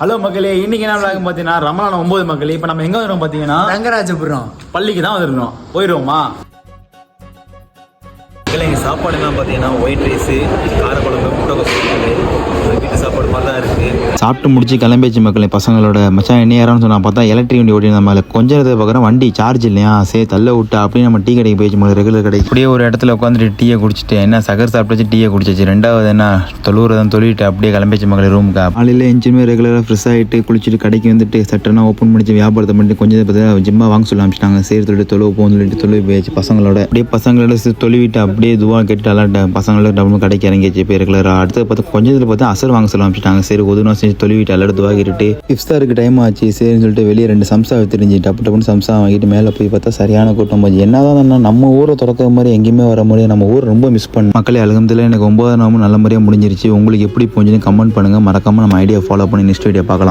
Hello மக்களே, இன்னைக்கு என்ன விளாக் பார்த்தீங்கன்னா ரமலான் 9 மக்களே. இப்போ நம்ம எங்க வரோம் பார்த்தீங்கன்னா ரங்கராஜபுரம் பள்ளிக்கு தான் வந்துருந்தோம். போயிடுவோமா? எங்கள் சாப்பாடுலாம் பார்த்தீங்கன்னா ஒயிட் ரைஸு, காரக்குழம்பு, முட்டைக்கோஸ் வீட்டு சாப்பாடு மாதிரி தான் இருக்குது. சாப்பிட்டு முடிச்சு கிளம்பிச்சு மக்களே பசங்களோட. மச்சான் என்ன யாரான்னு சொன்னா பார்த்தா எலக்ட்ரிக் வண்டி ஓட்டி நம்ம கொஞ்ச நேரத்தை பார்க்குறோம், வண்டி சார்ஜ் இல்லையா, சரி தள்ள விட்டா அப்படியே நம்ம டீ கடைக்கு போயிடுச்சு. ரெகுலர் கடை அப்படியே ஒரு இடத்துல உட்காந்துட்டு டீயை குடிச்சிட்டு என்ன சகர் சாப்பிட்டு டீயை குடிச்சிச்சு. ரெண்டாவது என்ன தொழுவுறதான் தொழிட்டு அப்படியே கிளம்பிச்சு மக்களே ரூமுக்கு. காலையில் எஞ்சுமே ரெகுலராக ஃப்ரெஷ் ஆகிட்டு குளிச்சுட்டு கடைக்கு வந்துட்டு சட்டெல்லாம் ஓப்பன் பண்ணிச்சு வியாபாரத்தை பண்ணிட்டு கொஞ்சம் பார்த்தா ஜிம்மா வாங்க சொல்ல ஆரம்பிச்சிட்டாங்க. சரி தொழில் தொழுவு போகணும்னு சொல்லிட்டு தொழில் போயிடுச்சு பசங்களோட. அப்படியே பசங்களோட தொழுவிட்டு அப்படியே துவா கேட்டு அலாட்ட பசங்களோட டபுள் கடைக்கு இறங்கிச்சு போய் ரெகுலராக. அடுத்து பார்த்தா கொஞ்சத்தில் பார்த்தா அசர் வாங்க சொல்ல ஆரம்பிச்சிட்டாங்க. சரி ஒதுனா செஞ்சு தொழுவிட்டு அல்லாட துவாகிட்டு இஃப்தாருக்கு டைம் ஆச்சு. சரின்னு சொல்லிட்டு வெளியே 2 சம்சா தெரிஞ்சு டப்பு டப்புன்னு சம்சா வாங்கிட்டு மேலே போய் பார்த்தா சரியான கூட்டம் போச்சு. என்னதான் நம்ம ஊரை திறக்கிற மாதிரி எங்கேயுமே வர முடியாது. நம்ம ஊர் ரொம்ப மிஸ் பண்ண மக்களே. அல்ஹம்துலில்லாஹ் எனக்கு 9ஆம் நாளும் நல்ல முறையாக முடிஞ்சிருச்சு. உங்களுக்கு எப்படி போஞ்சுன்னு கமெண்ட் பண்ணுங்கள். மறக்காமல் நம்ம ஐடியா ஃபாலோ பண்ணி நெக்ஸ்ட் வீடியோ பார்க்கலாம்.